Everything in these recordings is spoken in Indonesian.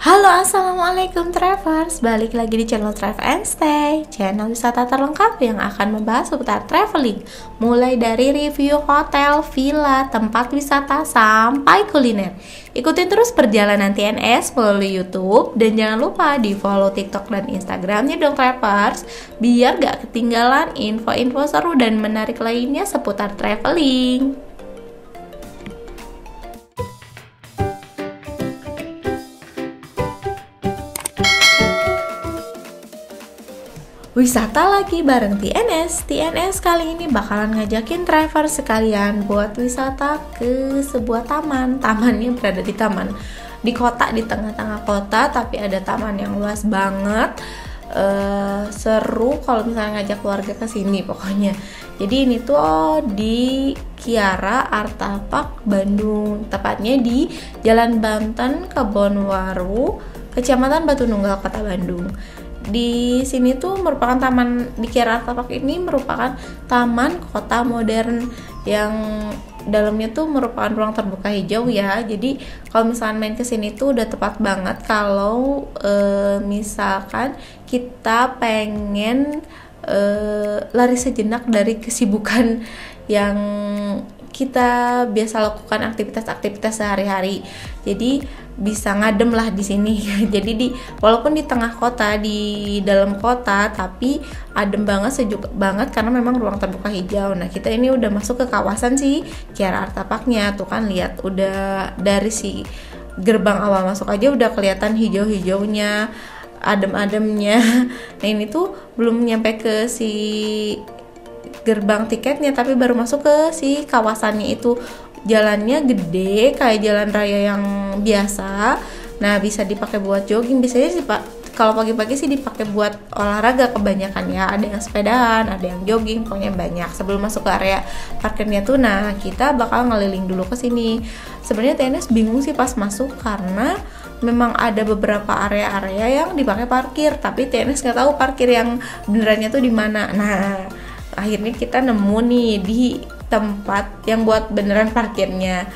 Halo, assalamualaikum Travers. Balik lagi di channel Travel and Stay, channel wisata terlengkap yang akan membahas seputar traveling, mulai dari review hotel, villa, tempat wisata, sampai kuliner. Ikutin terus perjalanan TNS melalui YouTube, dan jangan lupa di follow TikTok dan Instagramnya dong Travers, biar gak ketinggalan info-info seru dan menarik lainnya seputar traveling. Wisata lagi bareng TNS. TNS kali ini bakalan ngajakin driver sekalian buat wisata ke sebuah taman. Tamannya berada di di kota, di tengah-tengah kota, tapi ada taman yang luas banget. Seru kalau misalnya ngajak keluarga ke sini pokoknya. Jadi ini tuh di Kiara Arta Park Bandung, tepatnya di Jalan Banten, Kebonwaru, Kecamatan Batu Nunggal, Kota Bandung. Di sini tuh merupakan taman, di Kiara Arta Park ini merupakan taman kota modern yang dalamnya tuh merupakan ruang terbuka hijau ya. Jadi kalau misalkan main ke sini tuh udah tepat banget kalau misalkan kita pengen lari sejenak dari kesibukan yang kita biasa lakukan, aktivitas-aktivitas sehari-hari. Jadi bisa ngadem lah di sini. Jadi walaupun di tengah kota, di dalam kota, tapi adem banget, sejuk banget karena memang ruang terbuka hijau. Nah, kita ini udah masuk ke kawasan si Kiara Arta Park-nya. Tuh kan lihat, udah dari si gerbang awal masuk aja udah kelihatan hijau-hijaunya, adem-ademnya. Nah, ini tuh belum nyampe ke si gerbang tiketnya, tapi baru masuk ke si kawasannya itu. Jalannya gede kayak jalan raya yang biasa. Nah, bisa dipakai buat jogging. Biasanya sih Pak, kalau pagi-pagi sih dipakai buat olahraga kebanyakan ya. Ada yang sepedaan, ada yang jogging, pokoknya banyak. Sebelum masuk ke area parkirnya tuh, nah kita bakal ngeliling dulu ke sini. Sebenarnya TNS bingung sih pas masuk karena memang ada beberapa area-area yang dipakai parkir, tapi TNS nggak tahu parkir yang benerannya tuh di mana. Nah, akhirnya kita nemu nih di tempat yang buat beneran parkirnya.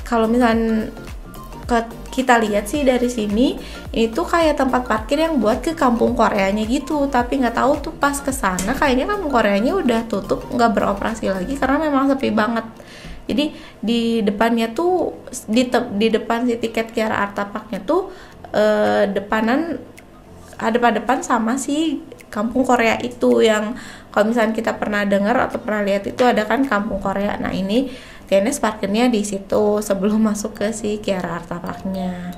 Kalau misalnya kita lihat sih dari sini, ini tuh kayak tempat parkir yang buat ke kampung Koreanya gitu. Tapi nggak tahu tuh pas kesana kayaknya kampung Koreanya udah tutup, nggak beroperasi lagi karena memang sepi banget. Jadi di depannya tuh di depan si tiket Kiara Arta Park-nya tuh depan sama si kampung Korea itu, yang kalau misalnya kita pernah dengar atau pernah lihat itu ada kan kampung Korea. Nah, ini TNS parkirnya di situ sebelum masuk ke si Kiara Arta Park-nya.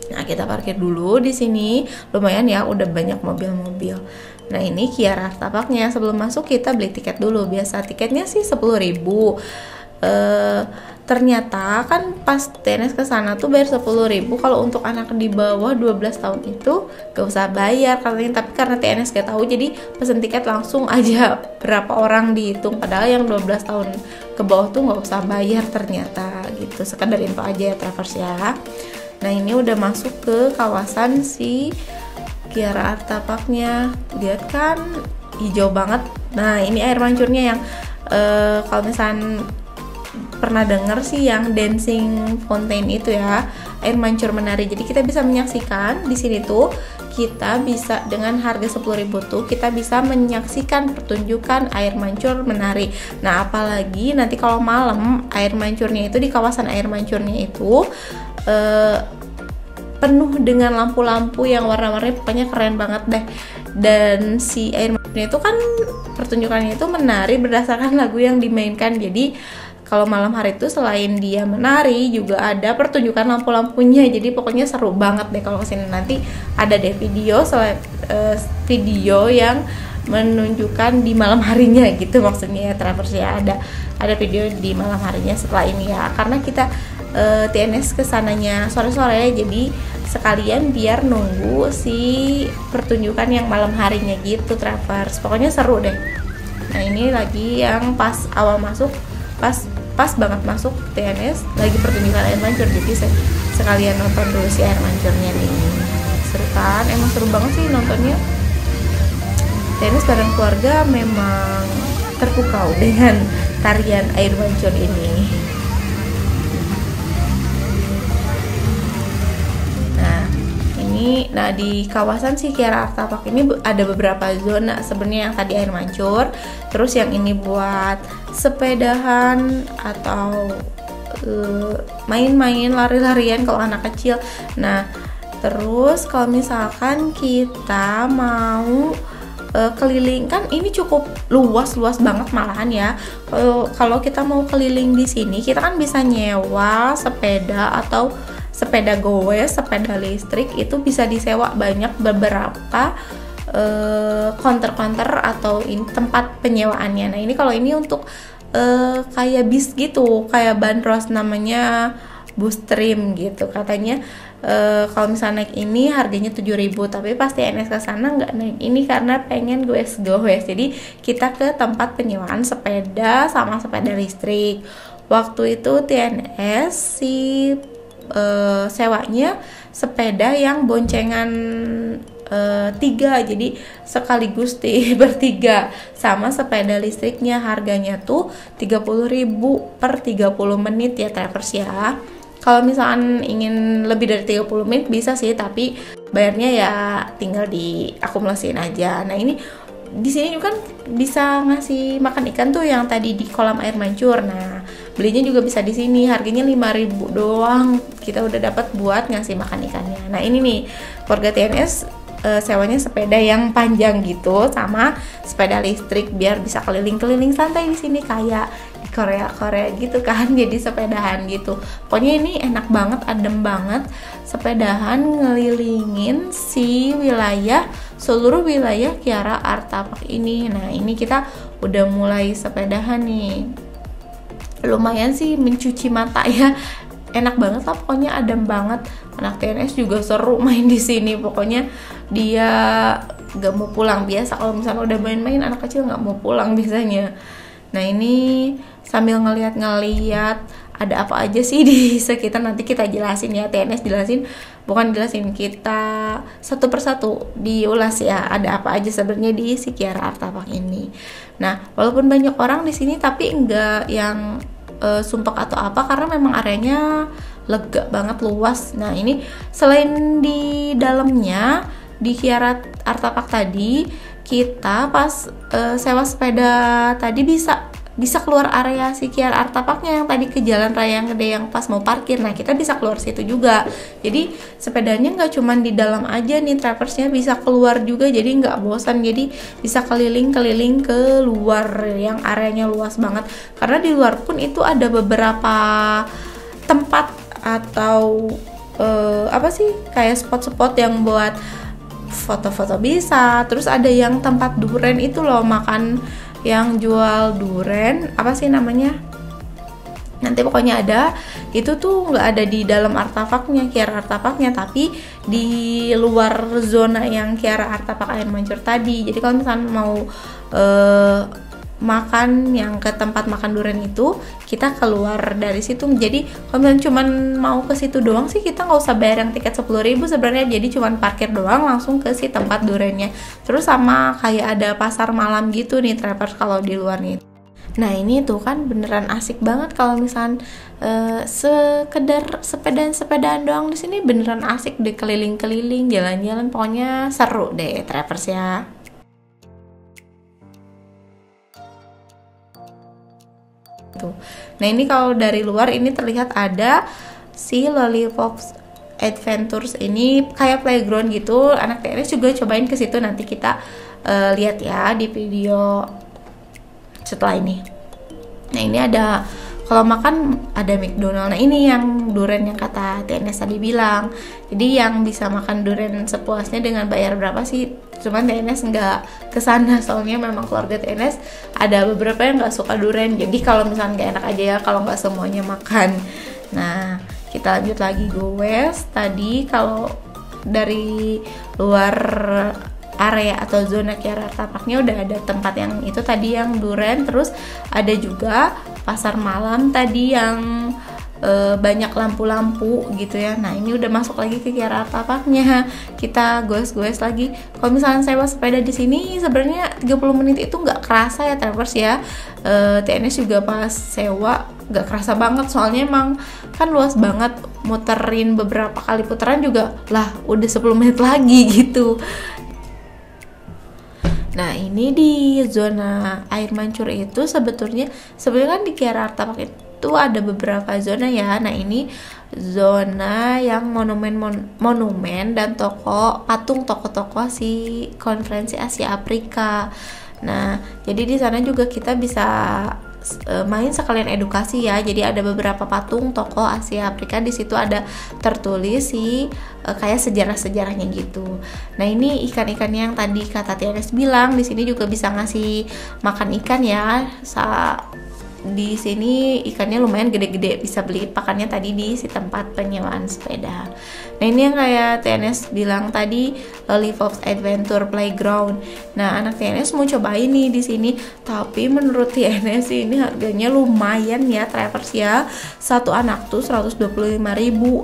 Nah, kita parkir dulu di sini. Lumayan ya, udah banyak mobil-mobil. Nah, ini Kiara Arta Park-nya. Sebelum masuk kita beli tiket dulu. Biasa tiketnya sih 10.000. Ternyata kan pas TNS ke sana tuh bayar 10.000. Kalau untuk anak di bawah 12 tahun itu gak usah bayar katanya. Tapi karena TNS gak tahu, jadi pesen tiket langsung aja berapa orang dihitung. Padahal yang 12 tahun ke bawah tuh gak usah bayar ternyata gitu. Sekedar info aja ya Travers ya. Nah, ini udah masuk ke kawasan si Kiara Arta Park-nya. Lihat kan hijau banget. Nah, ini air mancurnya yang kalau misalnya pernah dengar sih yang dancing fountain itu ya, air mancur menari. Jadi kita bisa menyaksikan di sini tuh, kita bisa dengan harga 10.000 tuh kita bisa menyaksikan pertunjukan air mancur menari. Nah, apalagi nanti kalau malam air mancurnya itu, di kawasan air mancurnya itu penuh dengan lampu-lampu yang warna-warni, pokoknya keren banget deh. Dan si air mancurnya itu kan pertunjukannya itu menari berdasarkan lagu yang dimainkan. Jadi kalau malam hari itu selain dia menari juga ada pertunjukan lampu-lampunya. Jadi pokoknya seru banget deh kalau kesini. Nanti ada deh video yang menunjukkan di malam harinya gitu maksudnya ya Travers ya. Ada video di malam harinya setelah ini ya. Karena kita TNS kesananya sore-sore, jadi sekalian biar nunggu si pertunjukan yang malam harinya gitu Travers. Pokoknya seru deh. Nah, ini lagi yang pas awal masuk, pas banget masuk TNS lagi pertunjukan air mancur, jadi sekalian nonton dulu si air mancurnya nih. Seru kan, emang seru banget sih nontonnya. TNS bareng keluarga memang terpukau dengan tarian air mancur ini. ini. Nah, di kawasan si Kiara Artapak ini ada beberapa zona sebenarnya, yang tadi air mancur, terus yang ini buat sepedahan atau main-main, lari-larian kalau anak kecil. Nah, terus kalau misalkan kita mau keliling, kan ini cukup luas banget malahan ya. Kalau kita mau keliling di sini, kita kan bisa nyewa sepeda atau sepeda goes, sepeda listrik, itu bisa disewa banyak, beberapa counter atau tempat penyewaannya. Nah, ini kalau ini untuk kayak bis gitu, kayak bandros, namanya Bustream gitu katanya. Kalau misalnya naik ini harganya 7.000, tapi pasti TNS ke sana nggak naik ini karena pengen goes. Jadi kita ke tempat penyewaan sepeda sama sepeda listrik. Waktu itu TNS si sewanya sepeda yang boncengan 3, jadi sekaligus bertiga, sama sepeda listriknya harganya tuh 30.000 per 30 menit ya Travers ya. Kalau misalkan ingin lebih dari 30 menit bisa sih, tapi bayarnya ya tinggal diakumulasiin aja. Nah, ini di sini juga kan bisa ngasih makan ikan tuh yang tadi di kolam air mancur. Nah, belinya juga bisa di sini, harganya 5.000 doang. Kita udah dapat buat ngasih makan ikannya. Nah, ini nih keluarga TNS sewanya sepeda yang panjang gitu sama sepeda listrik biar bisa keliling-keliling santai di sini kayak di Korea gitu kan. Jadi sepedahan gitu. Pokoknya ini enak banget, adem banget, sepedahan ngelilingin si seluruh wilayah Kiara Artapak ini. Nah, ini kita udah mulai sepedahan nih. Lumayan sih mencuci mata ya. Enak banget lah, pokoknya adem banget. Anak TNS juga seru main di sini. Pokoknya dia gak mau pulang. Biasa kalau misalnya udah main-main anak kecil gak mau pulang biasanya. Nah, ini sambil ngeliat ada apa aja sih di sekitar, nanti kita jelasin ya, TNS jelasin, bukan jelasin, kita satu persatu diulas ya, ada apa aja sebenarnya di si Kiara Artapak ini. Nah, walaupun banyak orang di sini tapi enggak yang sumpek atau apa, karena memang areanya lega banget, luas. Nah, ini selain di dalamnya di Kiara Artapak tadi, kita pas sewa sepeda tadi bisa keluar area si Kiara Artapaknya yang tadi ke jalan raya yang gede yang pas mau parkir. Nah, kita bisa keluar situ juga. Jadi sepedanya nggak cuma di dalam aja nih, traversnya bisa keluar juga, jadi nggak bosan. Jadi bisa keliling-keliling ke luar yang areanya luas banget. Karena di luar pun itu ada beberapa tempat atau apa sih, kayak spot-spot yang buat foto-foto bisa. Terus ada yang tempat duren itu loh, makan yang jual duren, apa sih namanya, nanti pokoknya ada. Itu tuh nggak ada di dalam Kiara Artapaknya, tapi di luar zona yang Kiara Artapak air mancur tadi. Jadi kalau misalnya mau makan yang ke tempat makan durian itu, kita keluar dari situ. Jadi kalau misalnya cuman mau ke situ doang sih, kita nggak usah bayar yang tiket 10.000 sebenarnya. Jadi cuman parkir doang langsung ke si tempat duriannya. Terus sama kayak ada pasar malam gitu nih Travers kalau di luar nih. Nah, ini tuh kan beneran asik banget kalau misalnya sekedar sepedaan doang di sini, beneran asik deh, keliling-keliling, jalan-jalan, pokoknya seru deh Travers ya. Nah, ini kalau dari luar ini terlihat ada si Lollipops Adventures, ini kayak playground gitu. Anak TNS juga cobain ke situ, nanti kita lihat ya di video setelah ini. Nah, ini ada, kalau makan ada McDonald. Nah, ini yang durian yang kata TNS tadi bilang. Jadi yang bisa makan durian sepuasnya dengan bayar berapa sih? Cuman TNS nggak kesana, soalnya memang keluarga TNS ada beberapa yang nggak suka durian. Jadi kalau misalnya nggak enak aja ya kalau nggak semuanya makan. Nah, kita lanjut lagi goes. Tadi kalau dari luar area atau zona Kiara Artapaknya udah ada tempat yang itu tadi yang durian, terus ada juga pasar malam tadi yang banyak lampu-lampu gitu ya. Nah ini udah masuk lagi ke Kiara Art Parknya, kita goes lagi. Kalau misalnya sewa sepeda di sini sebenarnya 30 menit itu nggak kerasa ya Travers ya. TNS juga pas sewa nggak kerasa banget, soalnya emang kan luas banget, muterin beberapa kali putaran juga lah udah 10 menit lagi gitu. Nah ini di zona air mancur itu sebetulnya kan di Kiara Art Park itu ada beberapa zona ya. Nah ini zona yang monumen dan patung tokoh-tokoh si konferensi Asia Afrika. Nah jadi di sana juga kita bisa main sekalian edukasi ya. Jadi ada beberapa patung tokoh Asia Afrika, di situ ada tertulis kayak sejarah-sejarahnya gitu. Nah ini ikan-ikan yang tadi kata TNS bilang, di sini juga bisa ngasih makan ikan ya. Di sini ikannya lumayan gede-gede, bisa beli pakannya tadi di si tempat penyewaan sepeda. Nah ini yang kayak TNS bilang tadi, Live of Adventure Playground. Nah anak TNS mau cobain nih di sini, tapi menurut TNS ini harganya lumayan ya Travers ya. Satu anak tuh 125.000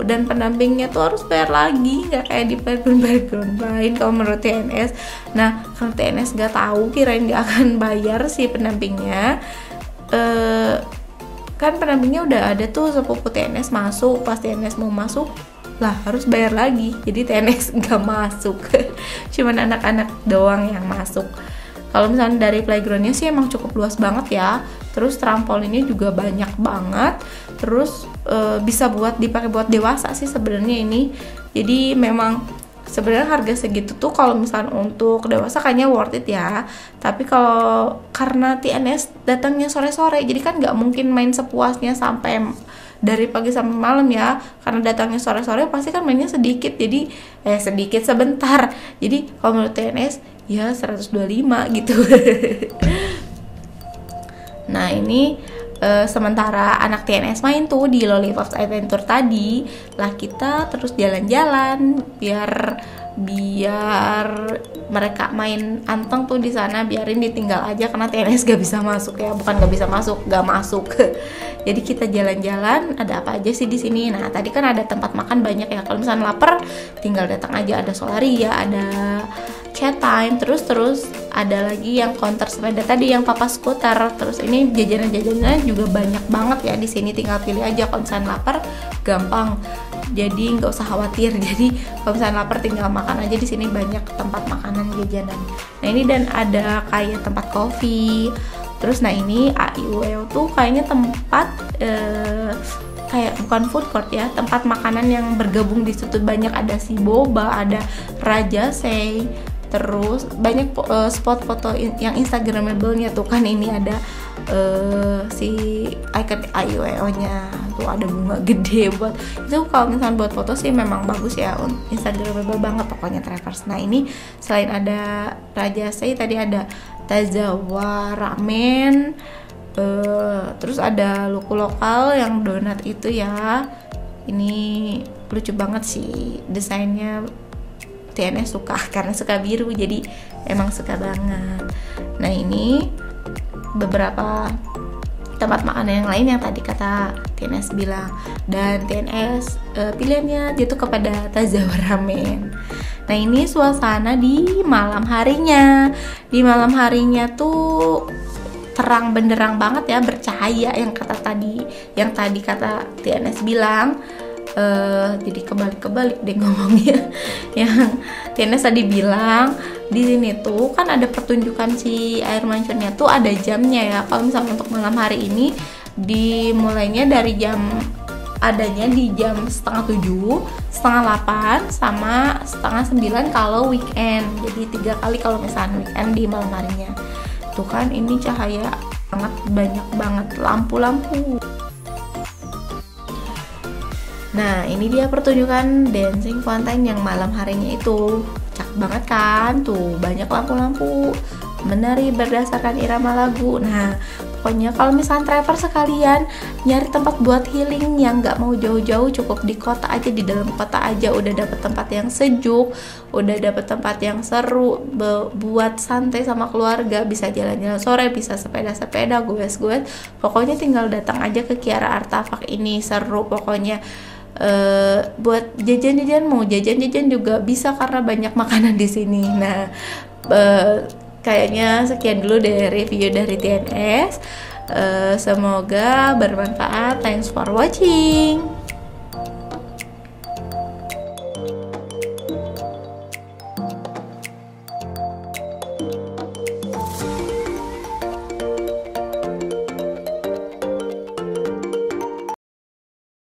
dan pendampingnya tuh harus bayar lagi, nggak kayak di playground lain kalau menurut TNS. Nah kalau TNS nggak tahu, kirain nggak akan bayar si pendampingnya. Kan pendampingnya udah ada tuh, sepupu TNS masuk, pas TNS mau masuk lah harus bayar lagi, jadi TNS nggak masuk. Cuman anak-anak doang yang masuk. Kalau misalnya dari playgroundnya sih emang cukup luas banget ya, terus trampolinnya juga banyak banget, terus bisa dipakai buat dewasa sih sebenarnya ini. Jadi memang sebenarnya harga segitu tuh kalau misalnya untuk dewasa kayaknya worth it ya. Tapi kalau karena TNS datangnya sore-sore, jadi kan nggak mungkin main sepuasnya sampai dari pagi sampai malam ya, karena datangnya sore-sore pasti kan mainnya sedikit, jadi sedikit sebentar. Jadi kalau menurut TNS ya 125 gitu. Nah ini sementara anak TNS main tuh di Live of Adventure tadi, lah kita terus jalan-jalan biar mereka main anteng tuh di sana, biarin ditinggal aja karena TNS gak bisa masuk ya, bukan gak bisa masuk, gak masuk. Jadi kita jalan-jalan, ada apa aja sih di sini. Nah tadi kan ada tempat makan banyak ya, kalau misalnya lapar tinggal datang aja, ada Solaria, ada Chat Time, terus ada lagi yang counter sepeda tadi yang papa skuter. Terus ini jajanan-jajanannya juga banyak banget ya di sini, tinggal pilih aja. Kalau misalnya lapar gampang, jadi nggak usah khawatir. Jadi kalau misalnya lapar tinggal makan aja, di sini banyak tempat makanan jajanan. Nah ini dan ada kayak tempat kopi. Terus nah ini AIUEO tuh kayaknya tempat kayak bukan food court ya, tempat makanan yang bergabung di situ. Banyak, ada si boba, ada Raja Sei, terus banyak spot foto yang instagramable-nya tuh kan. Ini ada si icon AIUEO nya tuh, ada bunga gede buat itu. Kalau misalnya buat foto sih memang bagus ya, instagramable banget pokoknya Travers. Nah ini selain ada Raja Sei tadi, ada Tazawa Ramen, terus ada Luku Lokal yang donat itu ya. Ini lucu banget sih desainnya, TNS suka karena suka biru, jadi emang suka banget. Nah ini beberapa tempat makan yang lain yang tadi kata TNS bilang, dan TNS pilihannya jatuh kepada Tazawa Ramen. Nah ini suasana di malam harinya. Di malam harinya tuh terang benderang banget ya, bercahaya yang tadi kata TNS bilang. Jadi kebalik deh ngomongnya. Yang TNS tadi bilang di sini tuh kan ada pertunjukan si air mancurnya tuh, ada jamnya ya. Kalau misalnya untuk malam hari ini dimulainya dari adanya di jam 6:30, 7:30, sama 8:30 kalau weekend. Jadi 3 kali kalau misalnya weekend di malam harinya. Tuh kan ini cahaya banyak banget lampu-lampu. Nah ini dia pertunjukan dancing fountain yang malam harinya itu. Cakep banget kan, tuh banyak lampu-lampu menari berdasarkan irama lagu. Nah pokoknya. Kalau misalnya traveler sekalian nyari tempat buat healing yang nggak mau jauh-jauh, cukup di kota aja, di dalam kota aja udah dapet tempat yang sejuk, udah dapet tempat yang seru buat santai sama keluarga, bisa jalan-jalan sore, bisa sepeda-sepeda, goes-goes, pokoknya tinggal datang aja ke Kiara Artefak ini, seru pokoknya. Buat jajan-jajan, mau jajan-jajan juga bisa karena banyak makanan di sini. Nah, kayaknya sekian dulu dari review dari TNS. Semoga bermanfaat. Thanks for watching.